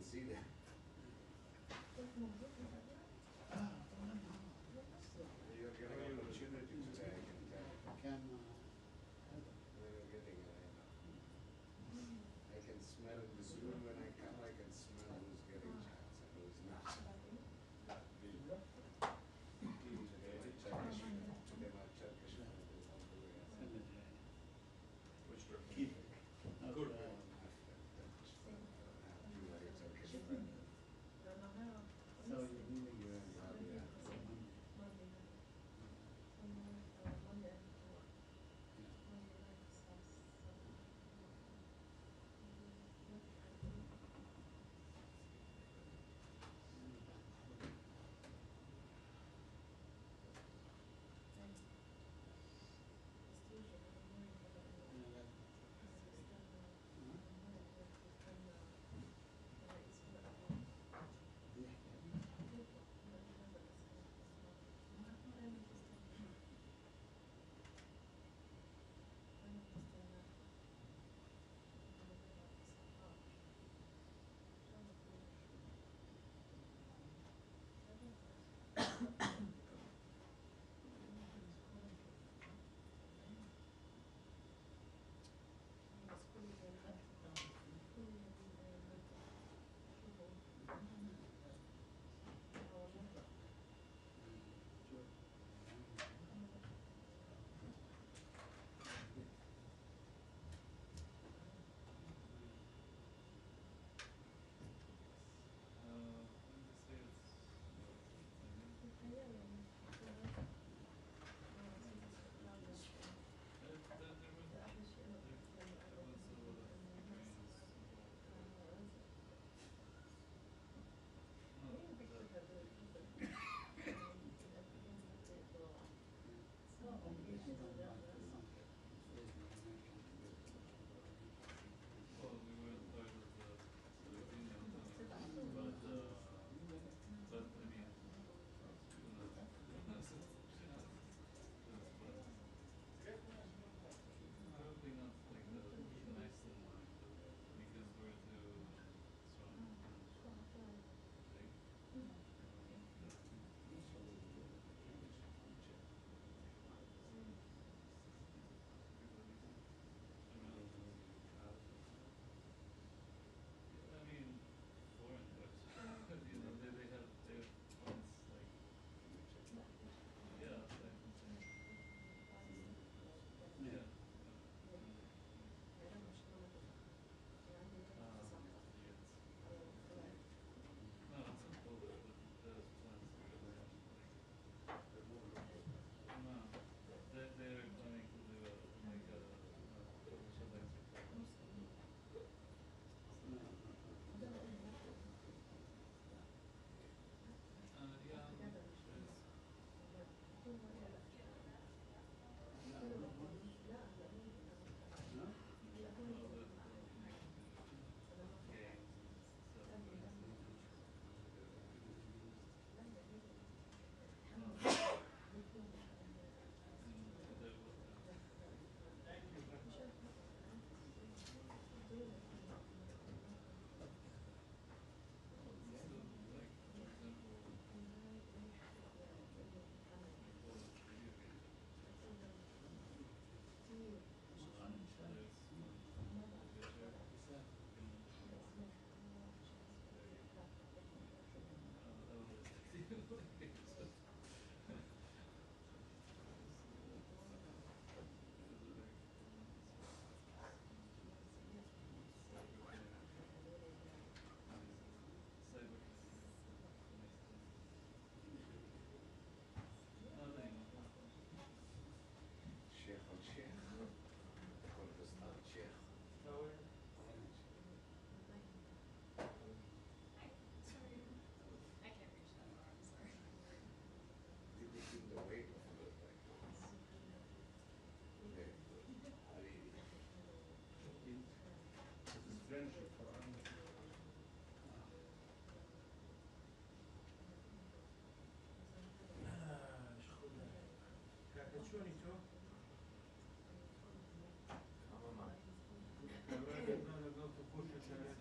see that. You're getting an opportunity today, I can tell. You're getting I can smell in this room when I come, I can smell who's getting chance and who's not. Today my Turkish friend is on the way. Which Turkish? Good. Turkish friend. You are a Turkish friend. So you're leaving your Yeah. Sheikh al Sheikh. Kurdistan Sheikh. I can't reach that far, I'm sorry. You could feel the weight of it like this. Very good. Really. This is friendship for us. Cacaccioni tu? Ama Evvel bunlarla kalkıp koşu çeyrek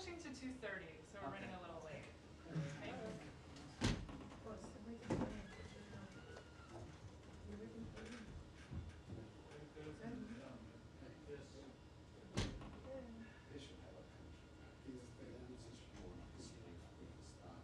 pushing to 2:30, so we're running Okay. a little late. They should have a country. It's just more easier for the start.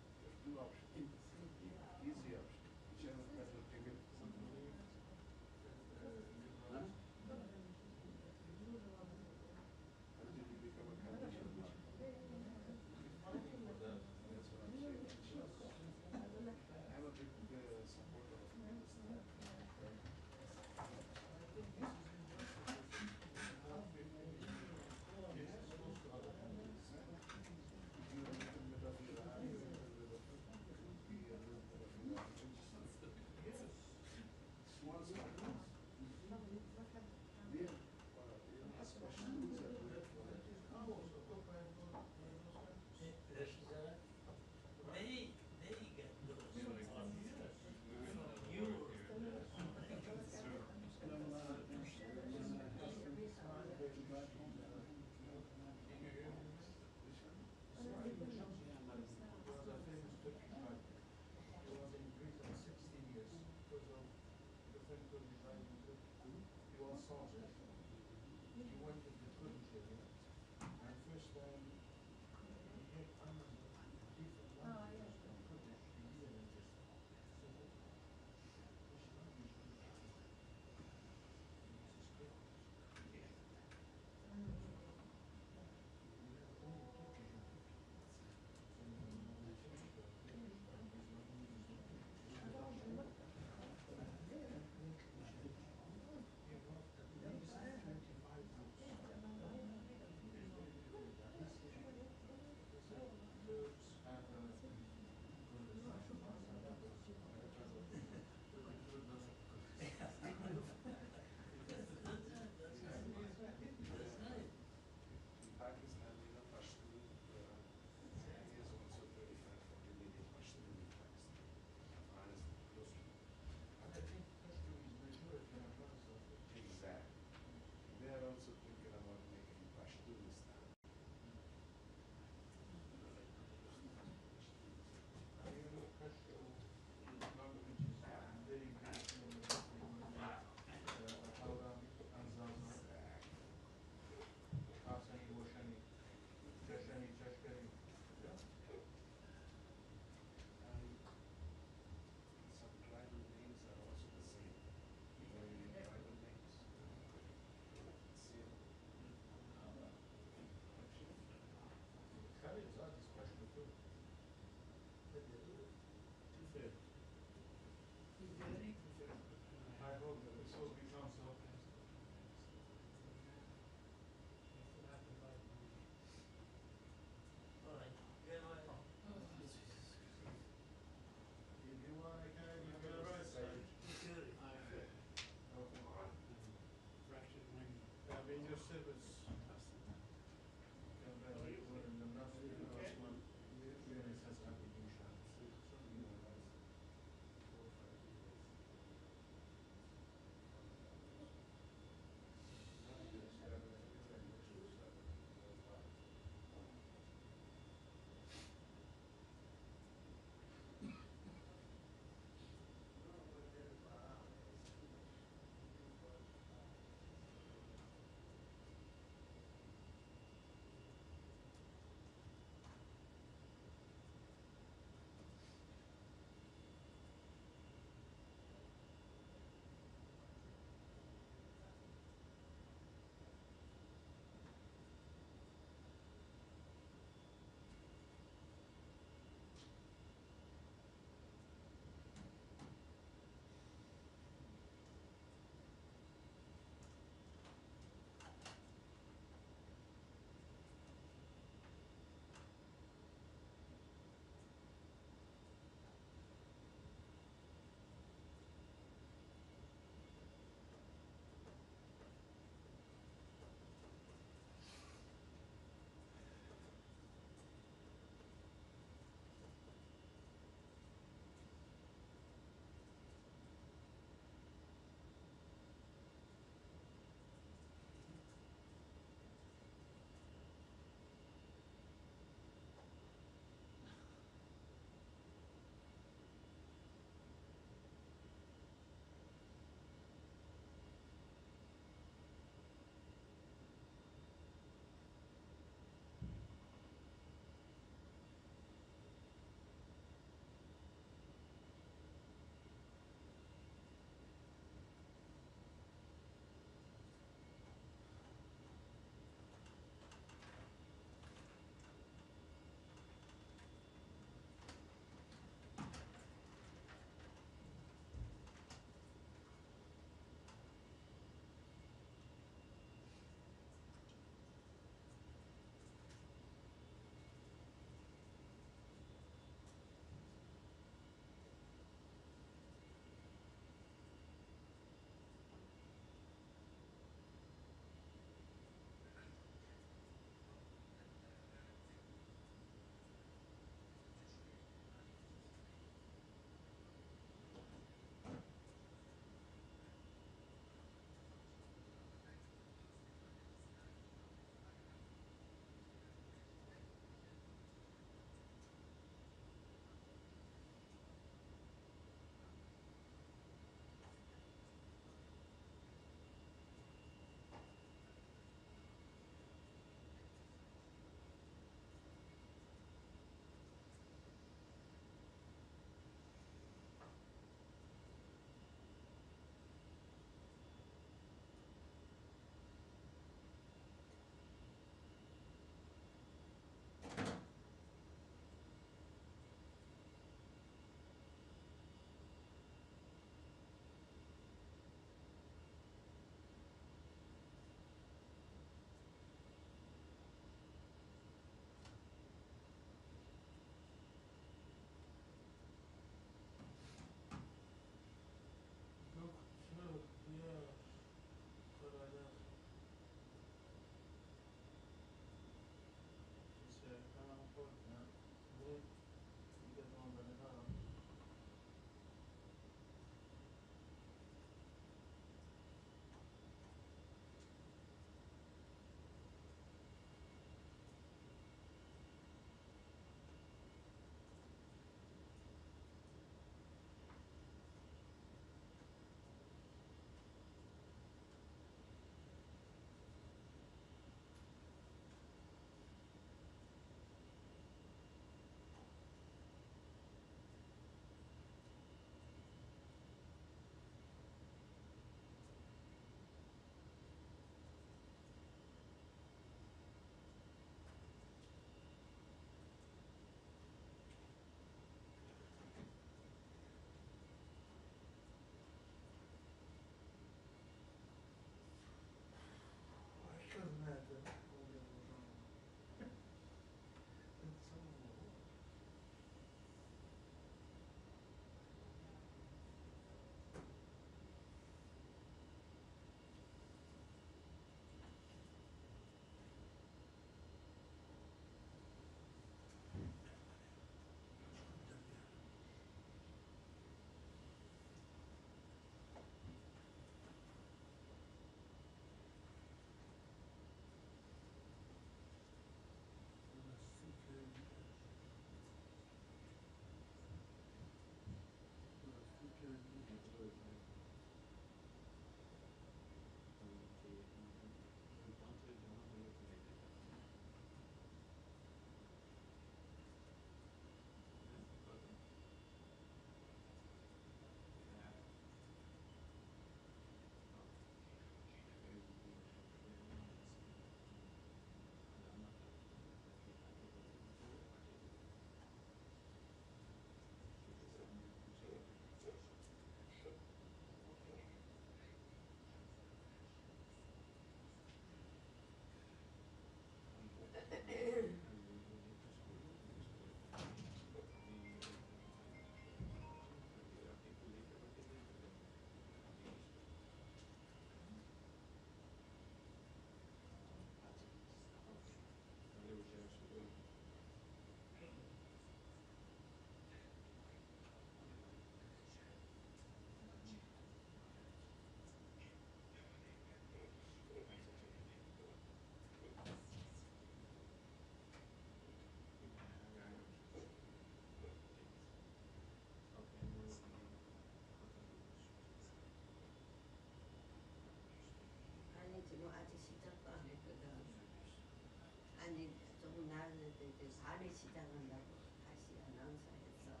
시작한다고 다시 아나운서 해서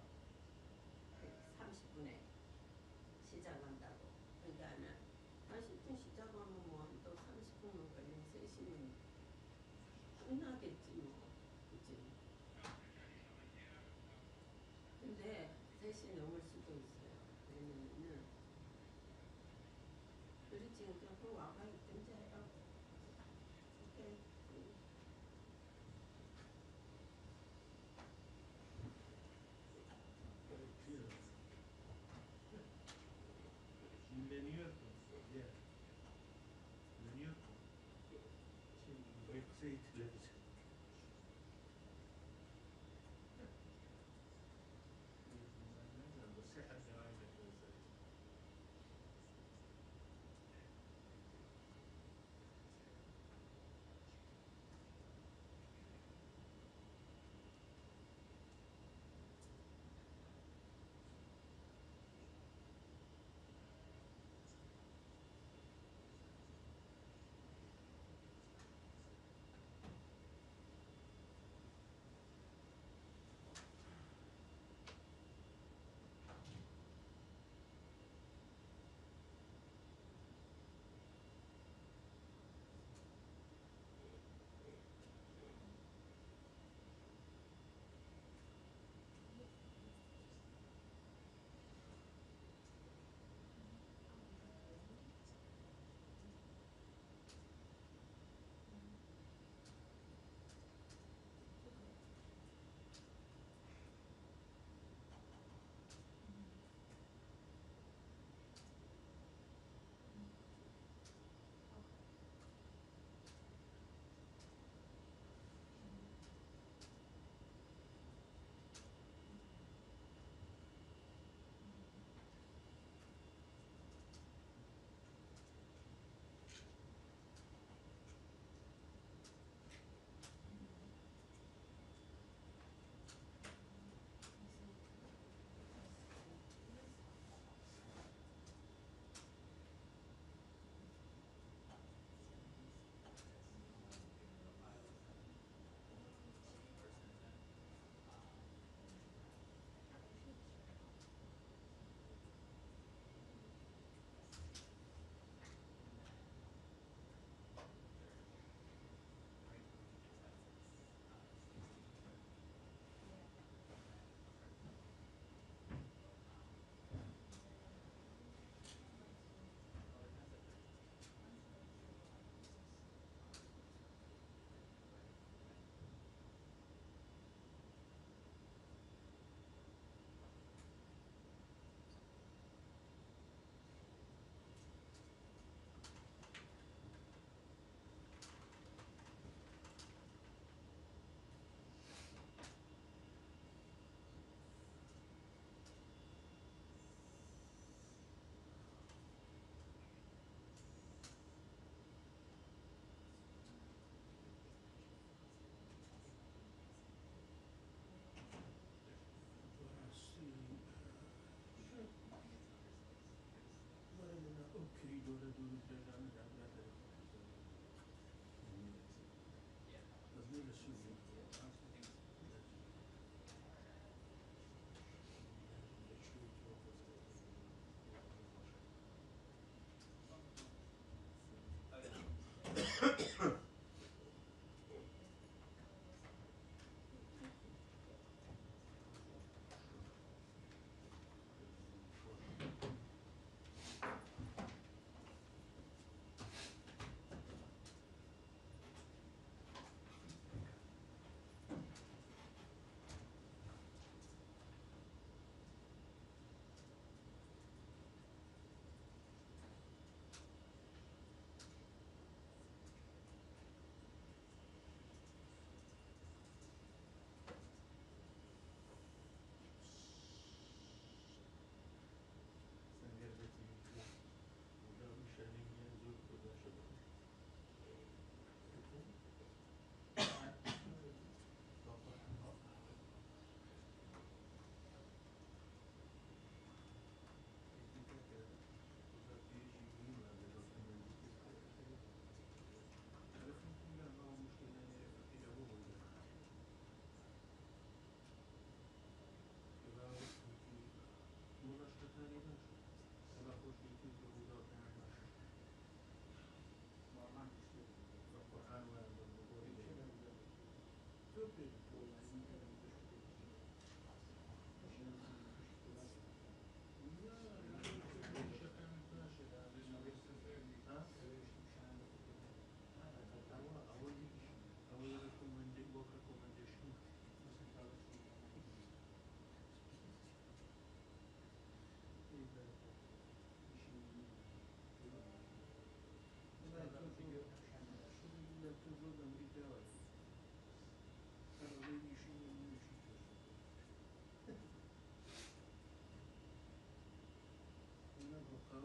30분에 시작한다고. 그러니까는 40분 시작하면 뭐 또 30분만 걸리면 3시면 끝나겠지 뭐. 그치? 근데 3시 넘을 수도 있어요. 왜냐면은 그렇지. 그럼 와가지고 등자해라고. 오케이. Dinleniyordu. Yani. Dinleniyordu. Uykusu etkiledi. الصحة النهائية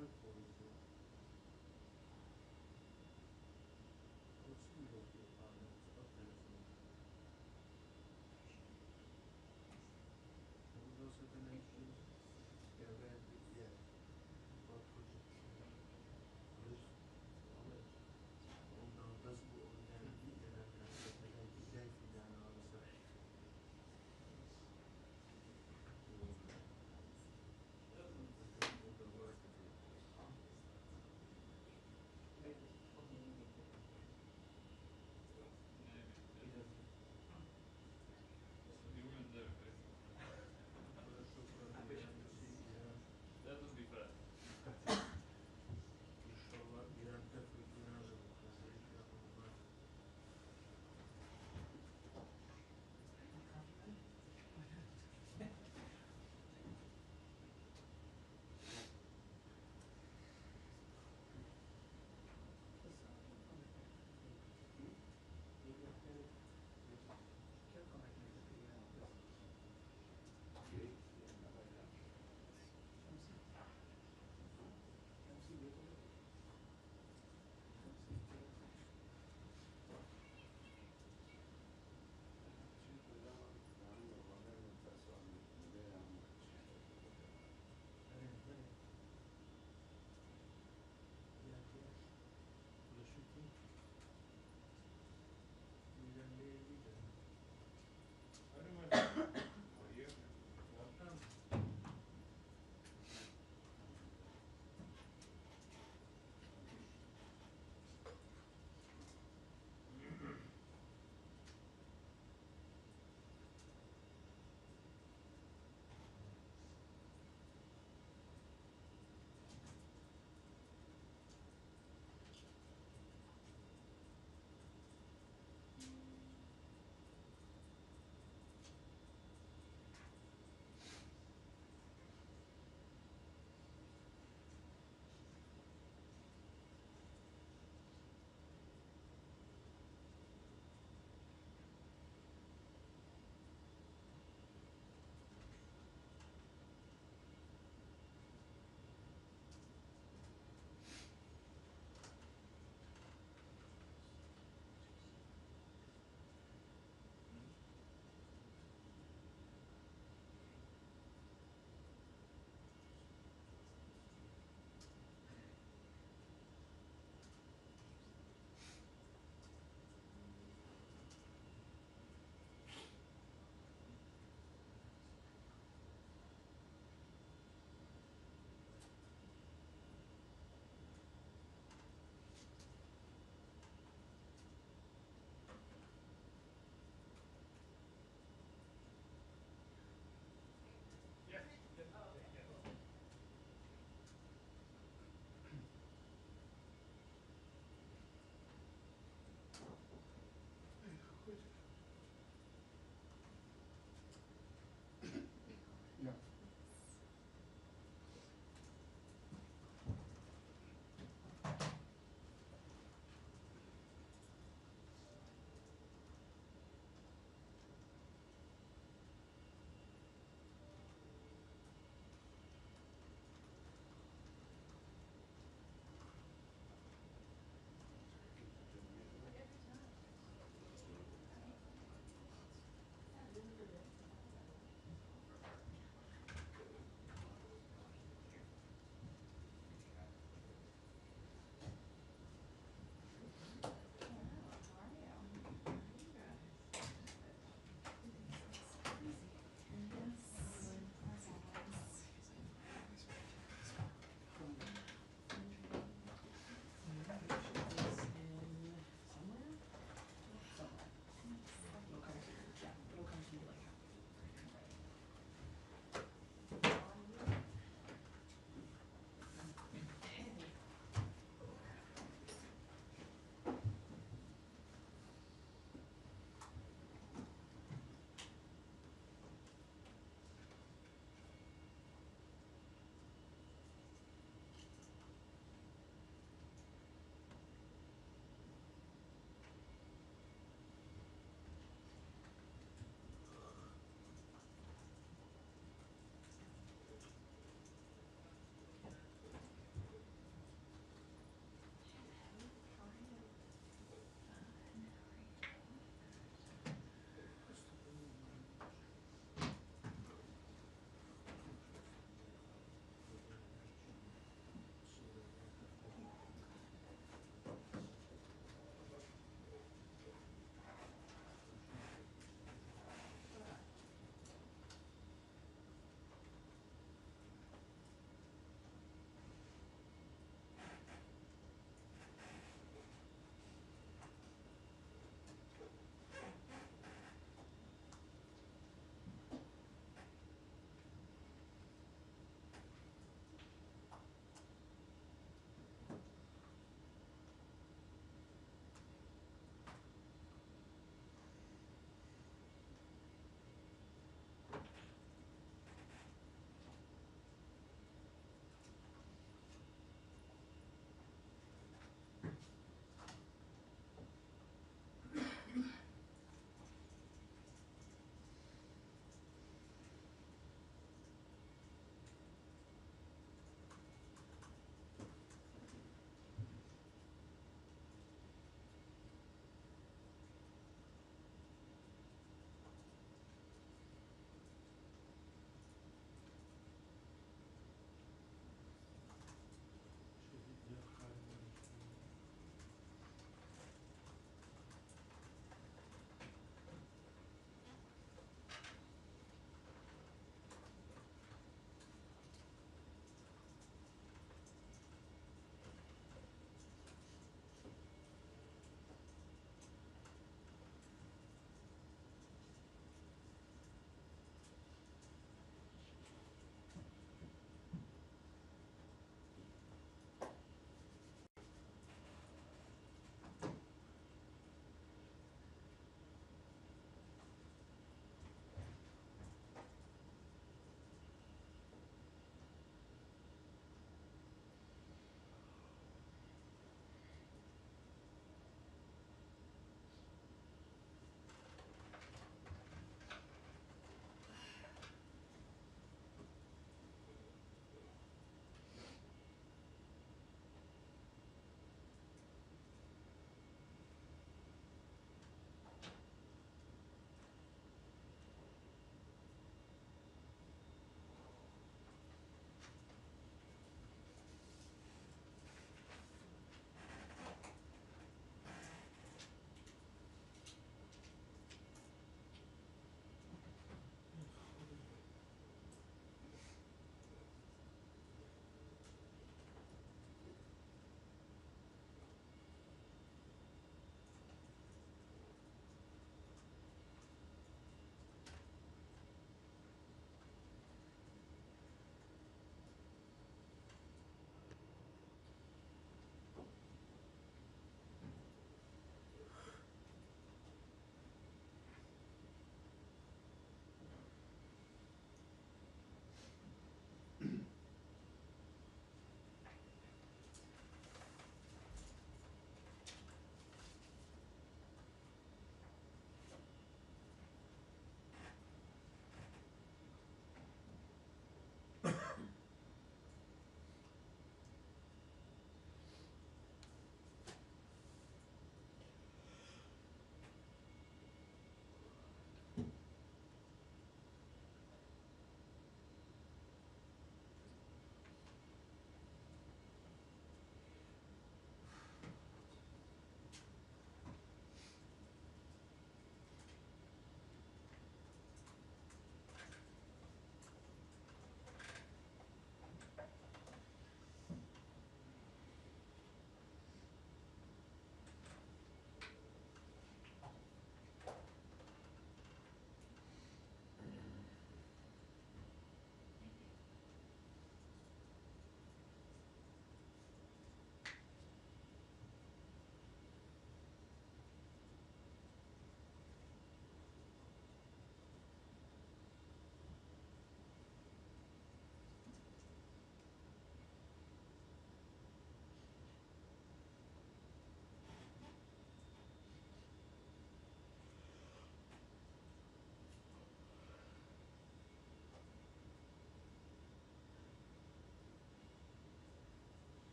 Five boys, what's the middle of your apartment? It's up there somewhere. What was those dimensions? Yeah, that, yeah. What would you say? This, all it. Oh no, doesn't go over there. Yeah, that guy, the guy from down on the side. It was, Doesn't work. huh?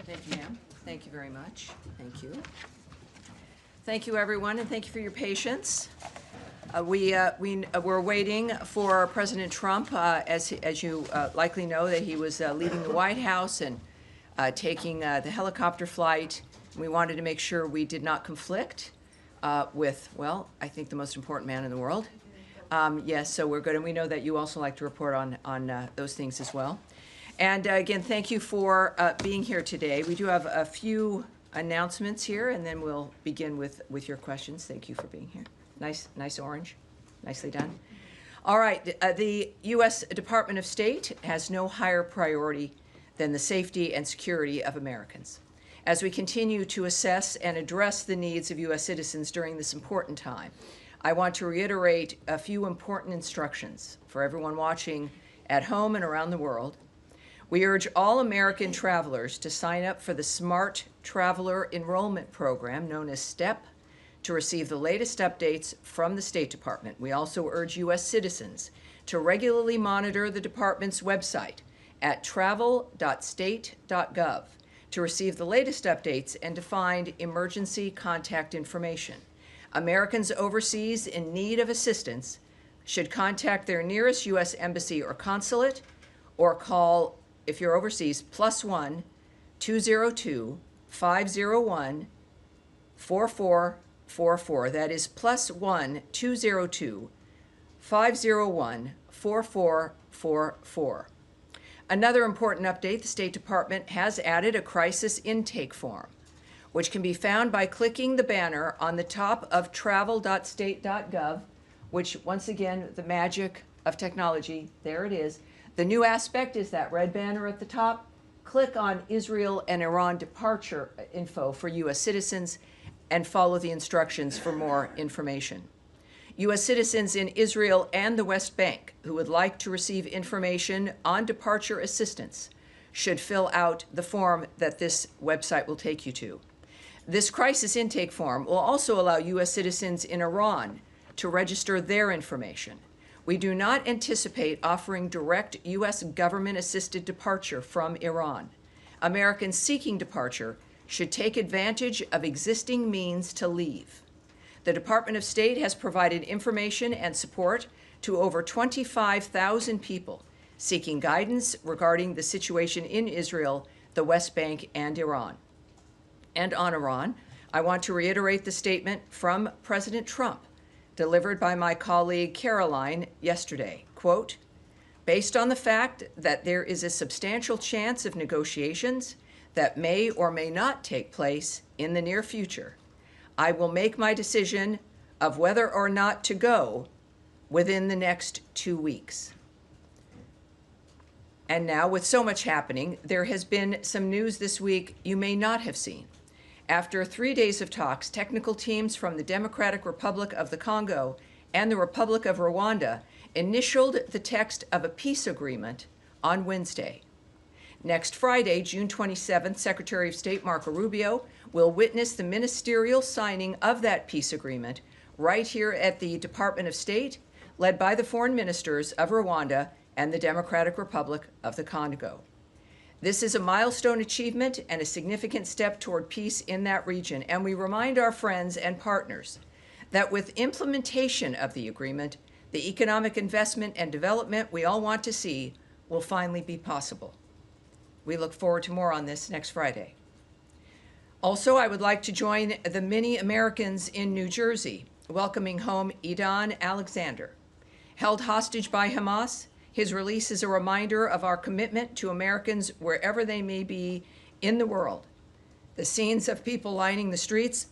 Thank you, ma'am. Thank you very much. Thank you. Thank you, everyone, and thank you for your patience. We're waiting for President Trump, as you likely know, that he was leaving the White House and taking the helicopter flight. We wanted to make sure we did not conflict with, well, I think the most important man in the world. Yes, so we're good, and we know that you also like to report on those things as well. And again, thank you for being here today. We do have a few announcements here, and then we'll begin with your questions. Thank you for being here. Nice orange. Nicely done. All right, the U.S. Department of State has no higher priority than the safety and security of Americans. As we continue to assess and address the needs of U.S. citizens during this important time, I want to reiterate a few important instructions for everyone watching at home and around the world. We urge all American travelers to sign up for the Smart Traveler Enrollment Program, known as STEP, to receive the latest updates from the State Department. We also urge U.S. citizens to regularly monitor the department's website at travel.state.gov to receive the latest updates and to find emergency contact information. Americans overseas in need of assistance should contact their nearest U.S. embassy or consulate, or call, if you're overseas, +1 202 501 4444. That is +1 202 501 4444. Another important update: the State Department has added a crisis intake form, which can be found by clicking the banner on the top of travel.state.gov, which, once again, the magic of technology, there it is. The new aspect is that red banner at the top. Click on Israel and Iran departure info for U.S. citizens and follow the instructions for more information. U.S. citizens in Israel and the West Bank who would like to receive information on departure assistance should fill out the form that this website will take you to. This crisis intake form will also allow U.S. citizens in Iran to register their information. We do not anticipate offering direct U.S. government-assisted departure from Iran. Americans seeking departure should take advantage of existing means to leave. The Department of State has provided information and support to over 25,000 people seeking guidance regarding the situation in Israel, the West Bank, and Iran. And on Iran, I want to reiterate the statement from President Trump delivered by my colleague Caroline yesterday. Quote, based on the fact that there is a substantial chance of negotiations that may or may not take place in the near future, I will make my decision of whether or not to go within the next 2 weeks. And now, with so much happening, there has been some news this week you may not have seen. After 3 days of talks, technical teams from the Democratic Republic of the Congo and the Republic of Rwanda initialed the text of a peace agreement on Wednesday. Next Friday, June 27th, Secretary of State Marco Rubio will witness the ministerial signing of that peace agreement right here at the Department of State, led by the foreign ministers of Rwanda and the Democratic Republic of the Congo. This is a milestone achievement and a significant step toward peace in that region, and we remind our friends and partners that with implementation of the agreement, the economic investment and development we all want to see will finally be possible. We look forward to more on this next Friday. Also, I would like to join the many Americans in New Jersey welcoming home Idan Alexander. Held hostage by Hamas, his release is a reminder of our commitment to Americans wherever they may be in the world. The scenes of people lining the streets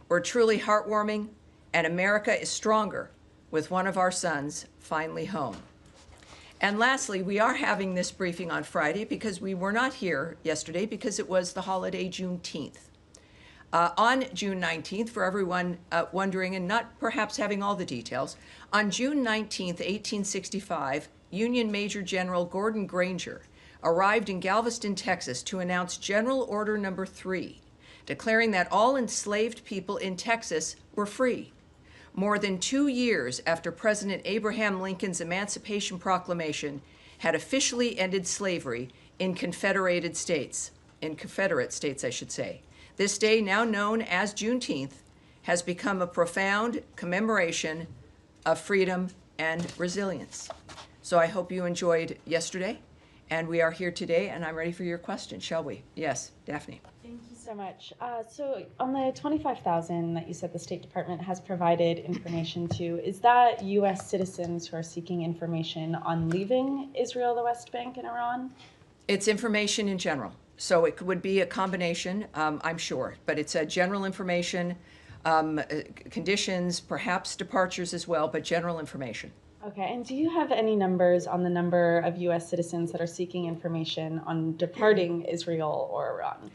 were truly heartwarming, and America is stronger with one of our sons finally home. And lastly, we are having this briefing on Friday because we were not here yesterday because it was the holiday Juneteenth. On June 19th, for everyone wondering and not perhaps having all the details, on June 19th, 1865, Union Major General Gordon Granger arrived in Galveston, Texas to announce General Order No. 3, declaring that all enslaved people in Texas were free. More than 2 years after President Abraham Lincoln's Emancipation Proclamation had officially ended slavery in Confederate States, I should say. This day, now known as Juneteenth, has become a profound commemoration of freedom and resilience. So I hope you enjoyed yesterday, and we are here today, and I'm ready for your question, shall we? Yes, Daphne. Thank you so much. So on the 25,000 that you said the State Department has provided information to, is that U.S. citizens who are seeking information on leaving Israel, the West Bank, and Iran? It's information in general. So it would be a combination, I'm sure, but it's a general information, conditions, perhaps departures as well, but general information. Okay, and do you have any numbers on the number of U.S. citizens that are seeking information on departing Israel or Iran?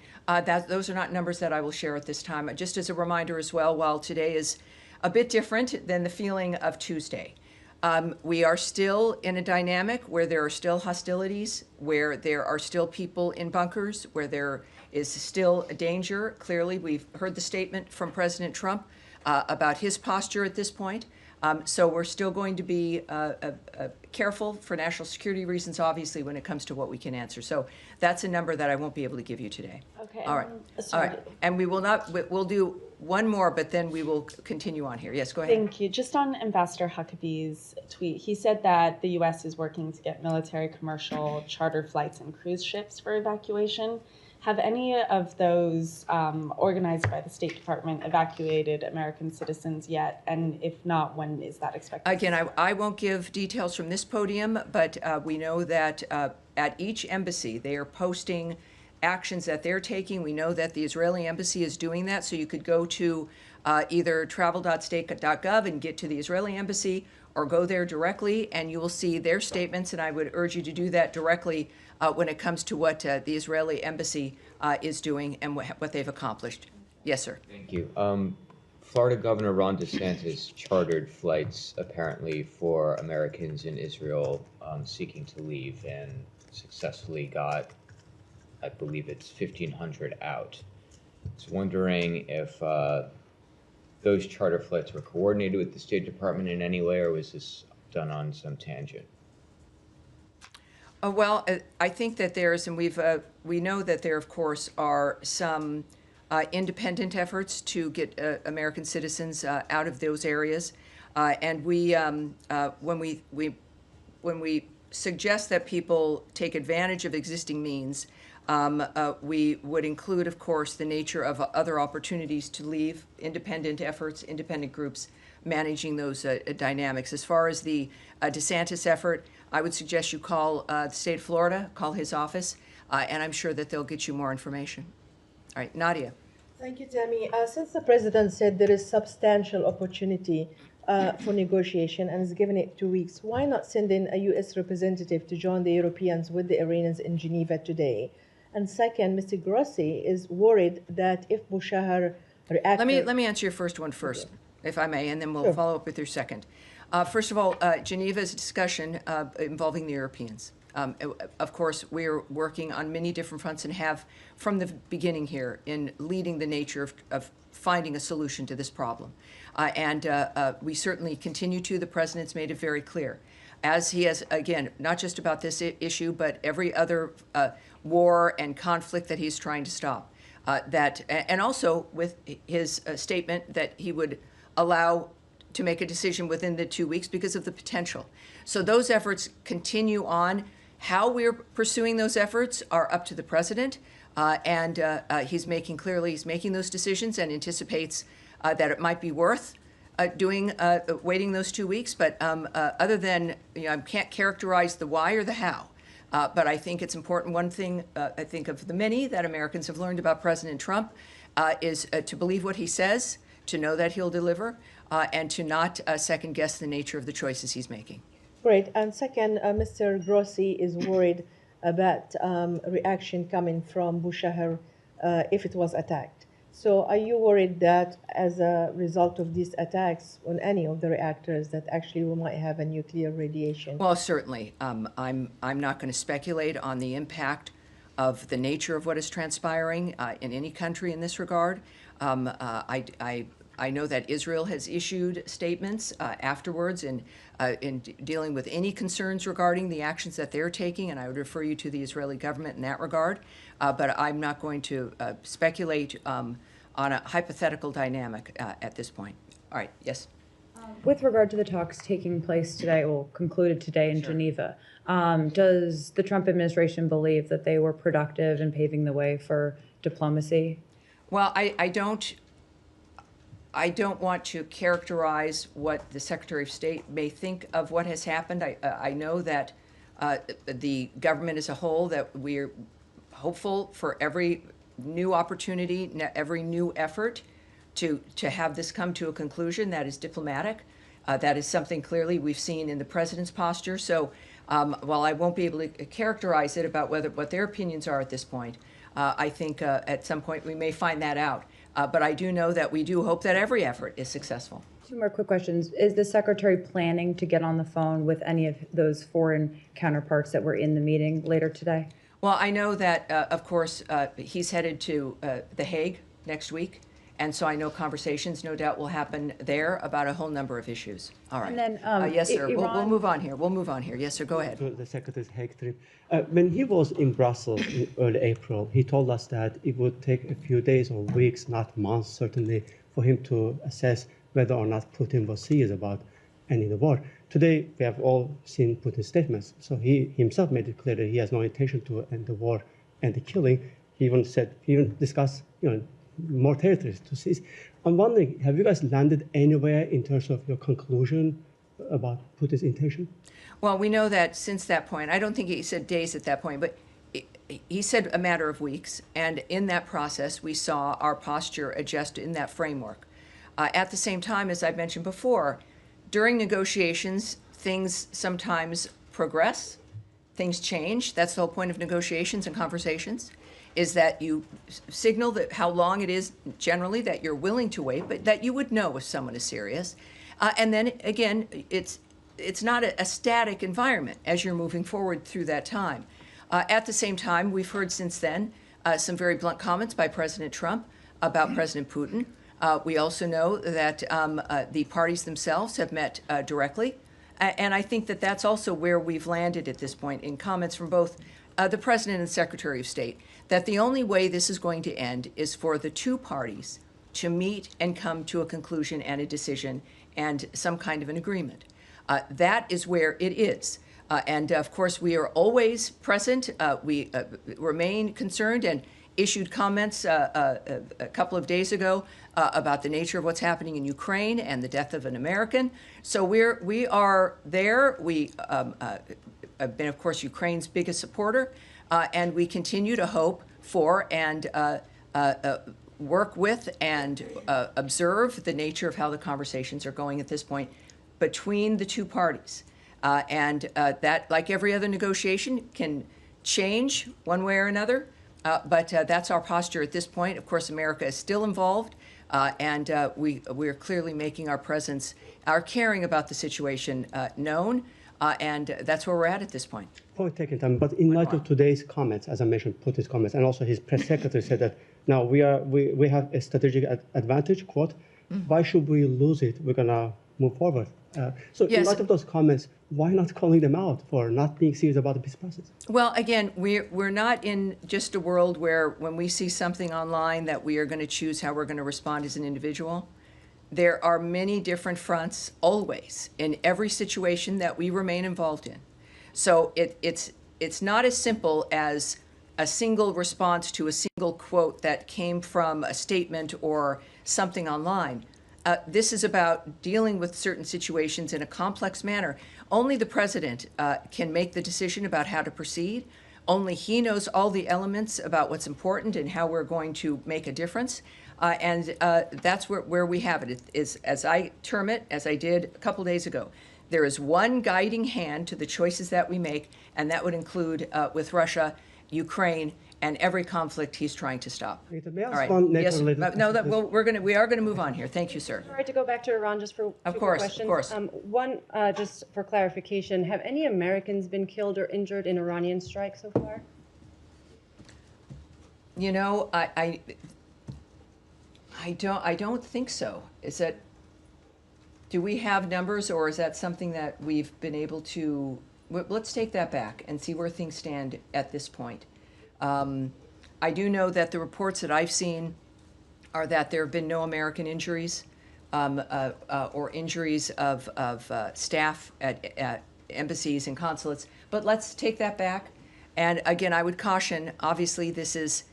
Those are not numbers that I will share at this time. Just as a reminder as well, while today is a bit different than the feeling of Tuesday, we are still in a dynamic where there are still hostilities, where there are still people in bunkers, where there is still a danger. Clearly, we've heard the statement from President Trump about his posture at this point. So we're still going to be careful for national security reasons, obviously, when it comes to what we can answer. So that's a number that I won't be able to give you today. Okay. All right. All right. And we will not, we'll do one more, but then we will continue on here. Yes, go ahead. Thank you. Just on Ambassador Huckabee's tweet, he said that the U.S. is working to get military, commercial, charter flights, and cruise ships for evacuation. Have any of those organized by the State Department evacuated American citizens yet? And if not, when is that expected? Again, I won't give details from this podium, but we know that at each embassy, they are posting actions that they're taking. We know that the Israeli embassy is doing that, so you could go to either travel.state.gov and get to the Israeli embassy, or go there directly, and you will see their statements, and I would urge you to do that directly when it comes to what the Israeli embassy is doing and what they've accomplished. Yes, sir. Thank you. Florida Governor Ron DeSantis chartered flights apparently for Americans in Israel seeking to leave and successfully got, I believe it's 1,500 out. I was wondering if those charter flights were coordinated with the State Department in any way, or was this done on some tangent? Well, I think that there's, and we know that there, of course, are some independent efforts to get American citizens out of those areas, and when we suggest that people take advantage of existing means, we would include, of course, the nature of other opportunities to leave, independent efforts, independent groups managing those dynamics. As far as the DeSantis effort, I would suggest you call the state of Florida, call his office, and I'm sure that they'll get you more information. All right, Nadia. Thank you, Tammy. Since the president said there is substantial opportunity for negotiation and has given it 2 weeks, why not send in a U.S. representative to join the Europeans with the Iranians in Geneva today? And second, Mr. Grossi is worried that if Bushahar reacted... Let me answer your first one first, if I may, and then we'll Sure. follow up with your second. First of all, Geneva is a discussion involving the Europeans. Of course, we're working on many different fronts and have from the beginning here in leading the nature of finding a solution to this problem. And we certainly continue to. The president's made it very clear, as he has, again, not just about this issue, but every other war and conflict that he's trying to stop. And also with his statement that he would allow to make a decision within the 2 weeks because of the potential. So those efforts continue on. How we're pursuing those efforts are up to the president, and he's making those decisions and anticipates that it might be worth waiting those 2 weeks. But other than, I can't characterize the why or the how. But I think it's important. One thing I think of the many that Americans have learned about President Trump is to believe what he says, to know that he'll deliver, and to not second guess the nature of the choices he's making. Great. And second, Mr. Grossi is worried about reaction coming from Bushahar if it was attacked. So are you worried that as a result of these attacks on any of the reactors that actually we might have a nuclear radiation? Well, certainly. I'm not going to speculate on the impact of the nature of what is transpiring in any country in this regard. I know that Israel has issued statements afterwards in dealing with any concerns regarding the actions that they're taking, and I would refer you to the Israeli government in that regard. But I'm not going to speculate on a hypothetical dynamic at this point. All right, yes? With regard to the talks taking place today, well, concluded today in Geneva, does the Trump administration believe that they were productive in paving the way for diplomacy? Well, I don't want to characterize what the Secretary of State may think of what has happened. I know that the government as a whole, that we're hopeful for every new opportunity, every new effort to have this come to a conclusion that is diplomatic. That is something clearly we've seen in the president's posture. So while I won't be able to characterize it about what their opinions are at this point, I think at some point we may find that out. But I do know that we do hope that every effort is successful. Two more quick questions. Is the Secretary planning to get on the phone with any of those foreign counterparts that were in the meeting later today? Well, I know that, of course, he's headed to The Hague next week. And so I know conversations, no doubt, will happen there about a whole number of issues. All right. And then, yes, sir. Iran... We'll move on here. We'll move on here. Yes, sir. Go ahead. To the Secretary's Hague trip. When he was in Brussels in early April, he told us that it would take a few days or weeks, not months, certainly, for him to assess whether or not Putin was serious about ending the war. Today, we have all seen Putin's statements. So he himself made it clear that he has no intention to end the war and the killing. He even discussed, more territories to seize. I'm wondering, have you guys landed anywhere in terms of your conclusion about Putin's intention? Well, we know that since that point, I don't think he said days at that point, but he said a matter of weeks. And in that process, we saw our posture adjust in that framework. At the same time, as I've mentioned before, during negotiations, things sometimes progress, things change. That's the whole point of negotiations and conversations, is that you signal that how long it is generally that you're willing to wait, but that you would know if someone is serious. And then again, it's not a static environment as you're moving forward through that time. At the same time, we've heard since then some very blunt comments by President Trump about President Putin. We also know that the parties themselves have met directly. And I think that that's also where we've landed at this point in comments from both the President and Secretary of State, that the only way this is going to end is for the two parties to meet and come to a conclusion and a decision and some kind of an agreement. That is where it is. And of course, we are always present. We remain concerned and issued comments a couple of days ago about the nature of what's happening in Ukraine and the death of an American. So we are there. We have been, of course, Ukraine's biggest supporter, and we continue to hope for and work with and observe the nature of how the conversations are going at this point between the two parties. And that, like every other negotiation, can change one way or another. But that's our posture at this point. Of course, America is still involved, and we're clearly making our presence, our caring about the situation known, and that's where we're at this point. Point taken, Tom. But in light of today's comments, as I mentioned, Putin's comments, and also his press secretary said that now we have a strategic advantage. Quote, why should we lose it? We're gonna move forward. So Yes. in light of those comments, why not calling them out for not being serious about the peace process? Well, again, we're not in just a world where when we see something online that we are going to choose how we're going to respond as an individual. There are many different fronts always in every situation that we remain involved in. So it's not as simple as a single response to a single quote that came from a statement or something online. This is about dealing with certain situations in a complex manner. Only the president can make the decision about how to proceed. Only he knows all the elements about what's important and how we're going to make a difference. And that's where we have it. It is, as I term it, as I did a couple days ago, there is one guiding hand to the choices that we make, and that would include with Russia, Ukraine, and every conflict he's trying to stop. May I All ask right. one Yes. NATO-related No, that, question, well, we are going to move on here. Thank you, sir. Sorry to go back to Iran just for Of two course, more of questions. course. One, just for clarification, have any Americans been killed or injured in Iranian strikes so far? You know, I don't think so. Is that, do we have numbers, or is that something that we've been able to, let's take that back and see where things stand at this point. I do know that the reports that I've seen are that there have been no American injuries or injuries of staff at embassies and consulates. But let's take that back. And again, I would caution, obviously, this is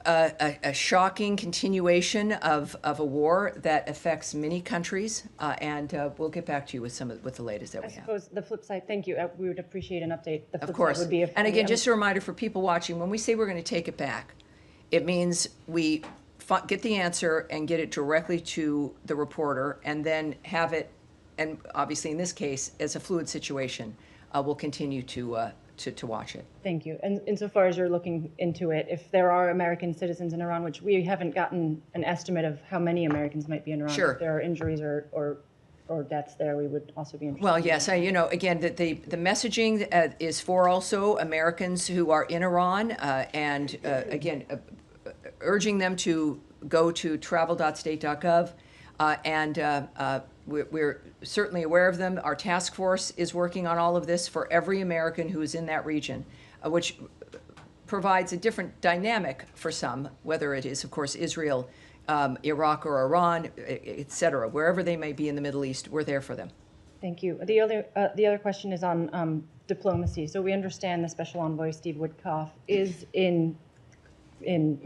a shocking continuation of a war that affects many countries. And we'll get back to you with with the latest that I we have. suppose the flip side, thank you, we would appreciate an update. The flip Of course. side would be if And again, any- just a reminder for people watching, when we say we're going to take it back, it means we get the answer and get it directly to the reporter and then have it, and obviously in this case, as a fluid situation, we'll continue to watch it. Thank you. And insofar as you're looking into it, if there are American citizens in Iran, which we haven't gotten an estimate of how many Americans might be in Iran, Sure. if there are injuries or deaths there, we would also be interested. Well, yes, again, the messaging is for also Americans who are in Iran, and again, urging them to go to travel.state.gov, and we're certainly aware of them. Our task force is working on all of this for every American who is in that region, which provides a different dynamic for some, whether it is, of course, Israel, Iraq or Iran, et cetera. Wherever they may be in the Middle East, we're there for them. Thank you. The other question is on diplomacy. So we understand the Special Envoy Steve Witkoff is in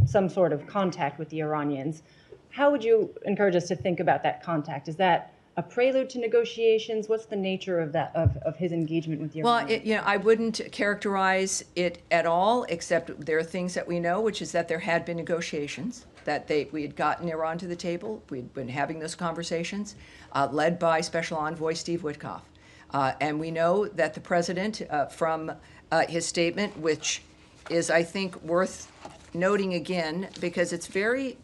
some sort of contact with the Iranians. How would you encourage us to think about that contact? Is that a prelude to negotiations? What's the nature of that of his engagement with the Iranians? Well, I wouldn't characterize it at all, except there are things that we know, which is that there had been negotiations, that we had gotten Iran to the table. We'd been having those conversations, led by Special Envoy Steve Witkoff. And we know that the president, from his statement, which is, I think, worth noting again, because it's very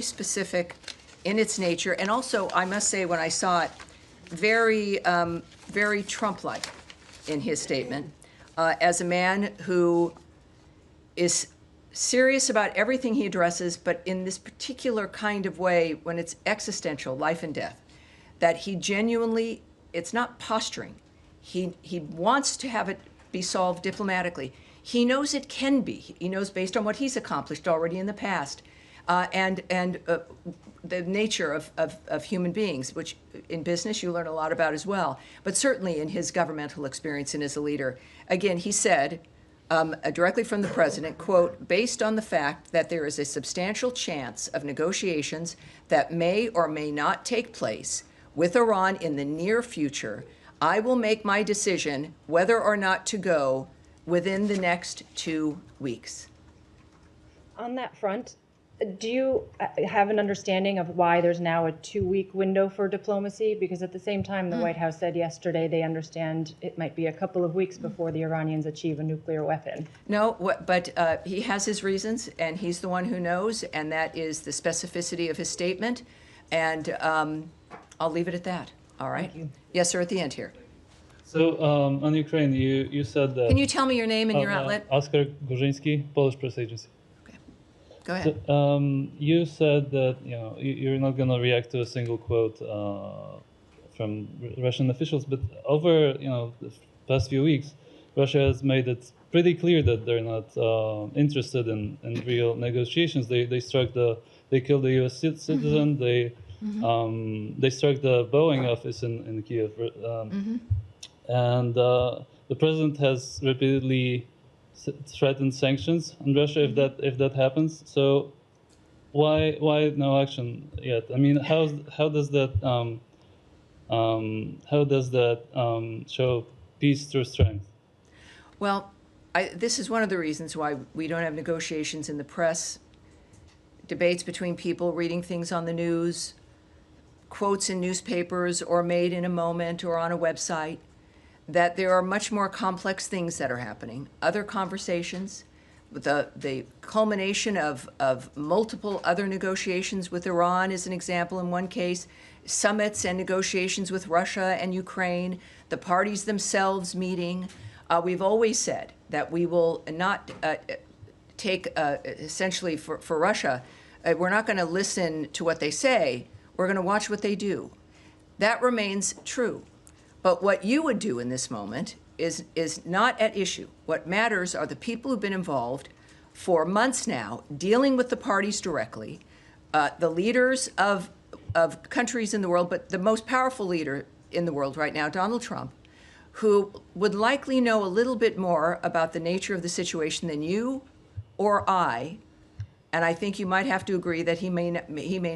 specific in its nature, and also, I must say, when I saw it, very Trump-like in his statement, as a man who is serious about everything he addresses, but in this particular kind of way, when it's existential, life and death, that he genuinely, it's not posturing. He wants to have it be solved diplomatically. He knows it can be. He knows based on what he's accomplished already in the past, and the nature of human beings, which in business you learn a lot about as well, but certainly in his governmental experience and as a leader. Again, he said, directly from the president, quote, based on the fact that there is a substantial chance of negotiations that may or may not take place with Iran in the near future, I will make my decision whether or not to go within the next 2 weeks. On that front, do you have an understanding of why there's now a 2-week window for diplomacy? Because at the same time, the White House said yesterday they understand it might be a couple of weeks before the Iranians achieve a nuclear weapon. No, but he has his reasons, and he's the one who knows, and that is the specificity of his statement. And I'll leave it at that. All right? Thank you. Yes, sir, at the end here. So on Ukraine, you said that. Can you tell me your name and your outlet? Oscar Gorzyński, Polish press agency. Go ahead. So, you said that you're not going to react to a single quote from Russian officials, but over the past few weeks, Russia has made it pretty clear that they're not interested in real negotiations. They killed a U.S. citizen. They struck the Boeing office in Kiev, and the president has repeatedly threatened sanctions on Russia if that happens. So why no action yet? I mean, how does that show peace through strength? Well, this is one of the reasons why we don't have negotiations in the press, debates between people reading things on the news, quotes in newspapers or made in a moment or on a website, that there are much more complex things that are happening. Other conversations, the culmination of multiple other negotiations with Iran is an example in one case, summits and negotiations with Russia and Ukraine, the parties themselves meeting. We've always said that we will not take, essentially for Russia, we're not going to listen to what they say, we're going to watch what they do. That remains true. But what you would do in this moment is not at issue. What matters are the people who've been involved for months now, dealing with the parties directly, the leaders of countries in the world, but the most powerful leader in the world right now, Donald Trump, who would likely know a little bit more about the nature of the situation than you or I, and I think you might have to agree that he may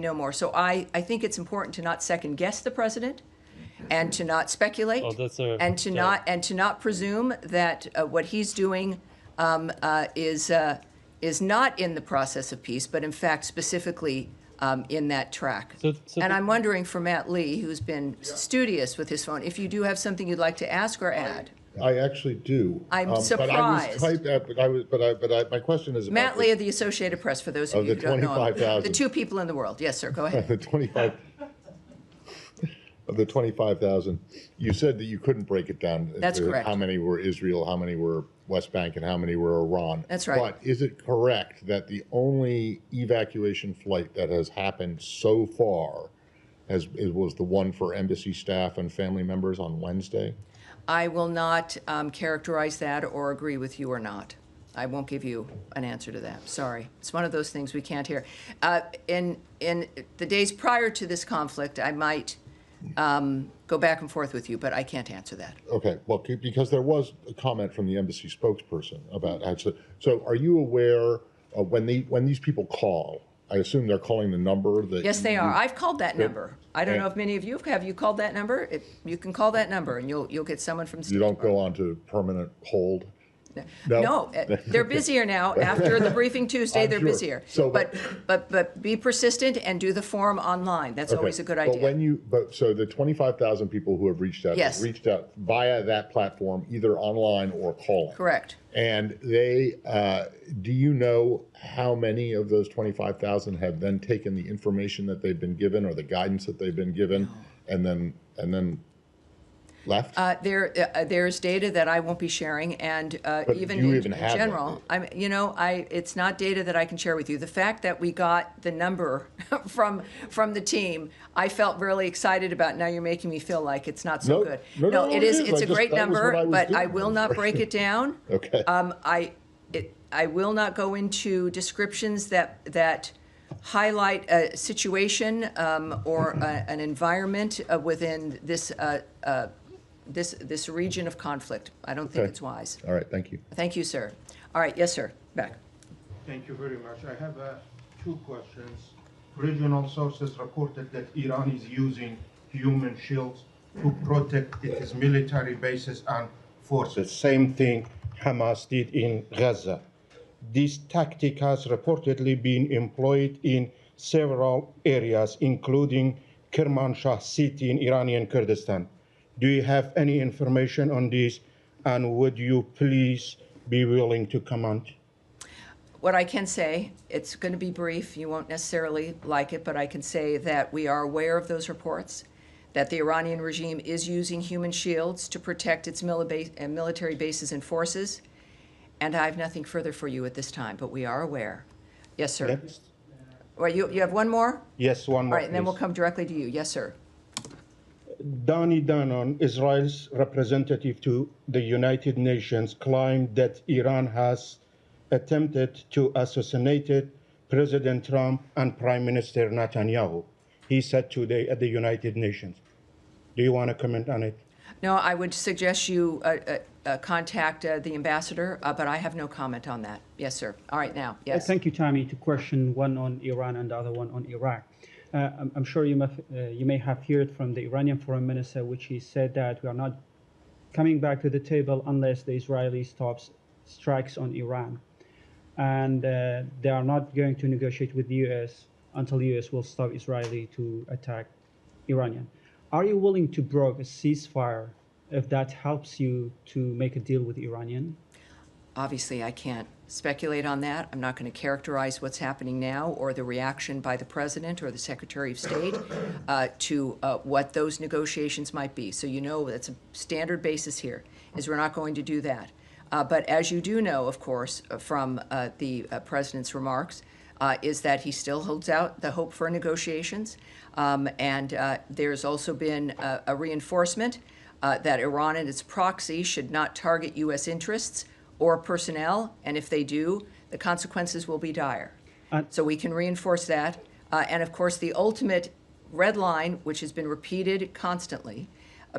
know more. So I think it's important to not second guess the president, and to not speculate, and to not presume that what he's doing is not in the process of peace, but in fact specifically in that track. And I'm wondering for Matt Lee, who's been studious with his phone, if you do have something you'd like to ask or add. I actually do. I'm surprised. My question is about Matt Lee of the Associated Press, for those of you who don't know him. 25,000. The two people in the world. Yes, sir. Go ahead. Of the 25,000, you said that you couldn't break it down. That's correct. How many were Israel, how many were West Bank, and how many were Iran. That's right. But is it correct that the only evacuation flight that has happened so far was the one for embassy staff and family members on Wednesday? I will not characterize that or agree with you or not. I won't give you an answer to that. Sorry. It's one of those things we can't hear. In the days prior to this conflict, I might go back and forth with you, but I can't answer that. Okay, well, because there was a comment from the embassy spokesperson about so are you aware of when these people call? I assume they're calling the number that. Yes, they are. I've called that number. I don't know if many of you have. You called that number? You can call that number, and you'll get someone from. You don't go on to permanent hold. No, they're busier now. After the briefing Tuesday, they're sure. busier. So, but be persistent and do the form online. That's always a good idea. So the 25,000 people who have reached out, Yes. have reached out via that platform, either online or calling. Correct. And they, do you know how many of those 25,000 have then taken the information that they've been given or the guidance that they've been given, and then left? There's data that I won't be sharing, and But even you in even have that general, it's not data that I can share with you. The fact that we got the number from the team, I felt really excited about. Now you're making me feel like it's not so No, good. no, it it is. is. It's I a just- great that was what number, I was but I doing. will not break it down. Okay. I will not go into descriptions that highlight a situation or an environment within this region of conflict. I don't think Okay. it's wise. All right, thank you. Thank you, sir. All right, yes, sir. Back. Thank you very much. I have two questions. Regional sources reported that Iran is using human shields to protect its military bases and forces. Same thing Hamas did in Gaza. This tactic has reportedly been employed in several areas, including Kermanshah city in Iranian Kurdistan. Do you have any information on this, and would you please be willing to comment? What I can say, it's going to be brief. You won't necessarily like it, but I can say that we are aware of those reports, that the Iranian regime is using human shields to protect its military bases and forces. And I have nothing further for you at this time, but we are aware. Yes, sir. Next. Well, you have one more? Yes, one All more. right, and then we'll please. come directly to you. Yes, sir. Danny Danon, Israel's representative to the United Nations, claimed that Iran has attempted to assassinate President Trump and Prime Minister Netanyahu. He said today at the United Nations. Do you want to comment on it? No, I would suggest you contact the ambassador, but I have no comment on that. Yes, sir. All right, now, yes. Thank you, Tammy. To question one on Iran and the other one on Iraq. I'm sure you may have heard from the Iranian foreign minister, which he said that we are not coming back to the table unless the Israeli stops strikes on Iran. And they are not going to negotiate with the U.S. until the U.S. will stop Israeli to attack Iranian. Are you willing to broker a ceasefire if that helps you to make a deal with Iranian? Obviously, I can't speculate on that. I'm not going to characterize what's happening now or the reaction by the president or the secretary of state to what those negotiations might be. So you know that's a standard basis here, is we're not going to do that. But as you do know, of course, from the president's remarks, is that he still holds out the hope for negotiations. And there's also been a reinforcement that Iran and its proxy should not target U.S. interests or personnel, and if they do, the consequences will be dire. So we can reinforce that. And of course, the ultimate red line, which has been repeated constantly,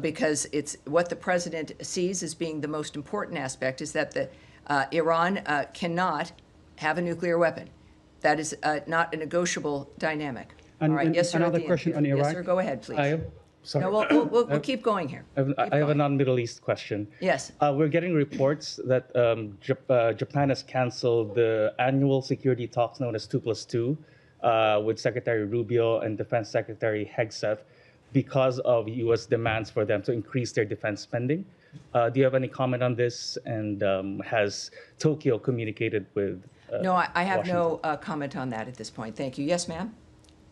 because it's what the president sees as being the most important aspect, is that Iran cannot have a nuclear weapon. That is not a negotiable dynamic. And, all right, yes, sir. another at the end question here. on Iraq. Yes, sir. Go ahead, please. Sorry. No, we'll keep going here. I have a non-Middle East question. Yes. We're getting reports that Japan has canceled the annual security talks known as 2+2 with Secretary Rubio and Defense Secretary Hegseth because of U.S. demands for them to increase their defense spending. Do you have any comment on this? And has Tokyo communicated with No, I have Washington? no comment on that at this point. Thank you. Yes, ma'am?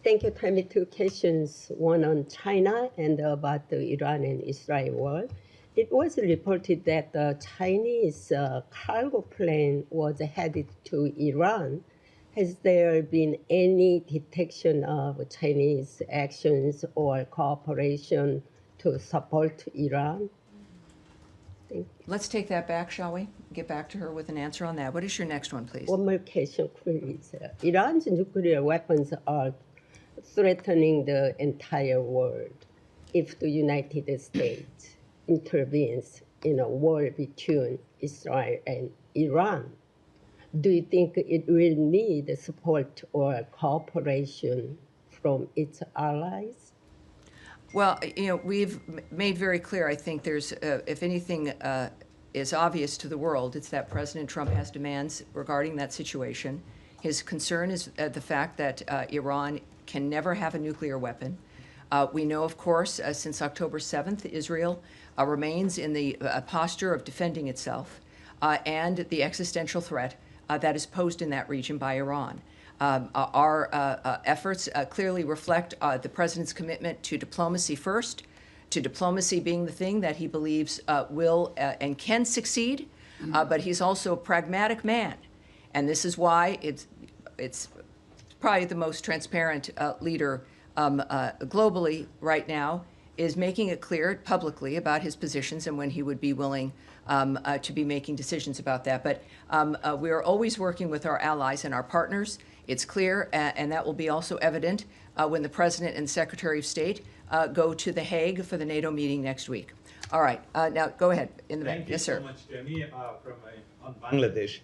Thank you, Tammy. Two questions, one on China and about the Iran and Israel war. It was reported that the Chinese cargo plane was headed to Iran. Has there been any detection of Chinese actions or cooperation to support Iran? Thank you. Let's take that back, shall we? Get back to her with an answer on that. What is your next one, please? One more question, please. Iran's nuclear weapons are threatening the entire world. If the United States intervenes in a war between Israel and Iran, do you think it will need support or cooperation from its allies? Well, we've made very clear, I think there's, if anything is obvious to the world, it's that President Trump has demands regarding that situation. His concern is the fact that Iran can never have a nuclear weapon. We know, of course, since October 7th, Israel remains in the posture of defending itself and the existential threat that is posed in that region by Iran. Our efforts clearly reflect the president's commitment to diplomacy first, to diplomacy being the thing that he believes will and can succeed, but he's also a pragmatic man. And this is why it's probably the most transparent leader globally right now, is making it clear publicly about his positions and when he would be willing to be making decisions about that. But we are always working with our allies and our partners. It's clear, and that will be also evident when the President and Secretary of State go to The Hague for the NATO meeting next week. All right, now go ahead in the back. Yes, sir. Thank you so much, Tammy, on Bangladesh.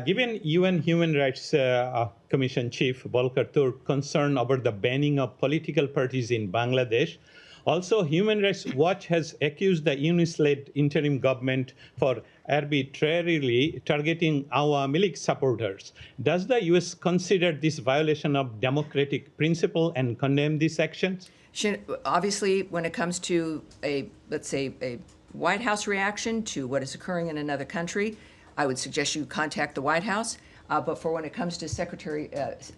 Given UN Human Rights Commission Chief Volker Turk concern over the banning of political parties in Bangladesh, also Human Rights Watch has accused the UNIS-led interim government for arbitrarily targeting Awami League supporters. Does the US consider this violation of democratic principle and condemn these actions? Obviously, when it comes to let's say, a White House reaction to what is occurring in another country, I would suggest you contact the White House. But for when it comes to Secretary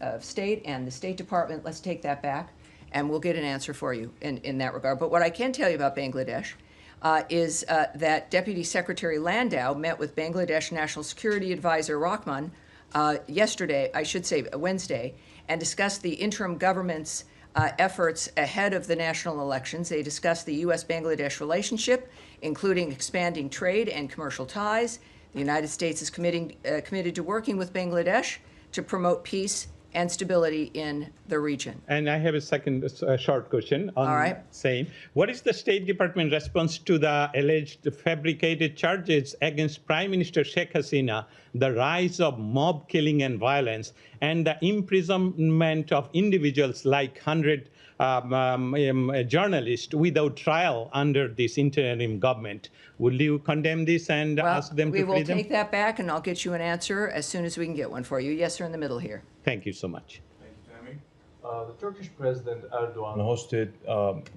of State and the State Department, let's take that back, and we'll get an answer for you in that regard. But what I can tell you about Bangladesh is that Deputy Secretary Landau met with Bangladesh National Security Advisor Rahman yesterday, I should say Wednesday, and discussed the interim government's efforts ahead of the national elections. They discussed the U.S.-Bangladesh relationship, including expanding trade and commercial ties. The United States is committed to working with Bangladesh to promote peace and stability in the region. And I have a second short question on All right. same. What is the State Department response to the alleged fabricated charges against Prime Minister Sheikh Hasina, the rise of mob killing and violence, and the imprisonment of individuals like 100 journalists without trial under this interim government? Will you condemn this and ask them to free them? We will take that back, and I'll get you an answer as soon as we can get one for you. Yes, sir, in the middle here. Thank you so much. Thank you, Tammy. The Turkish President Erdogan hosted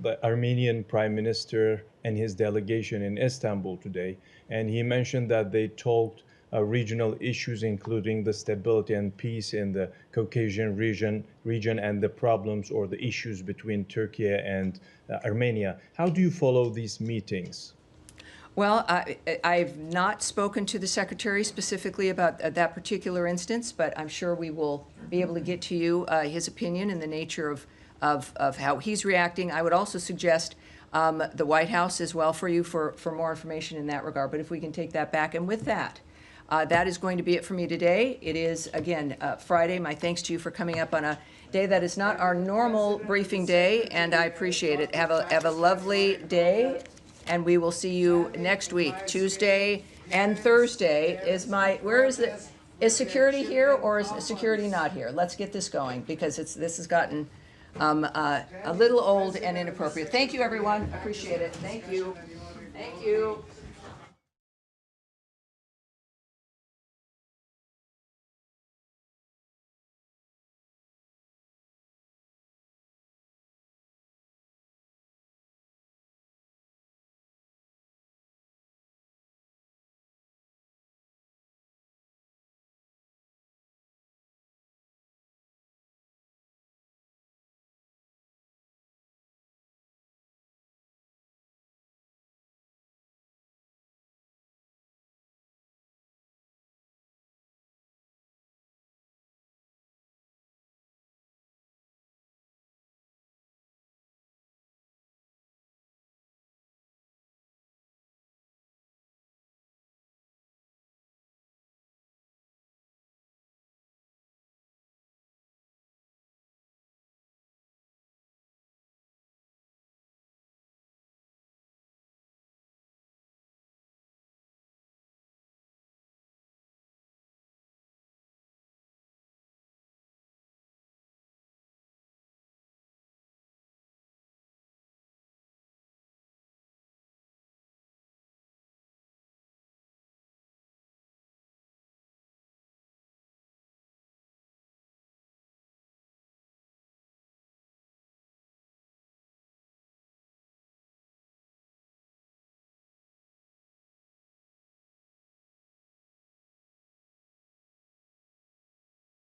the Armenian Prime Minister and his delegation in Istanbul today, and he mentioned that they talked regional issues, including the stability and peace in the Caucasian region and the problems or the issues between Turkey and Armenia. How do you follow these meetings? Well, I've not spoken to the Secretary specifically about that particular instance, but I'm sure we will be able to get to you his opinion and the nature of how he's reacting. I would also suggest the White House as well for you for more information in that regard, but if we can take that back. And with that, that is going to be it for me today. It is, again, Friday. My thanks to you for coming up on a day that is not our normal briefing day, and I appreciate it. Have a lovely day. And we will see you next week. Tuesday and Thursday where is it? Is security here or is security not here? Let's get this going because this has gotten a little old and inappropriate. Thank you, everyone. Appreciate it. Thank you. Thank you.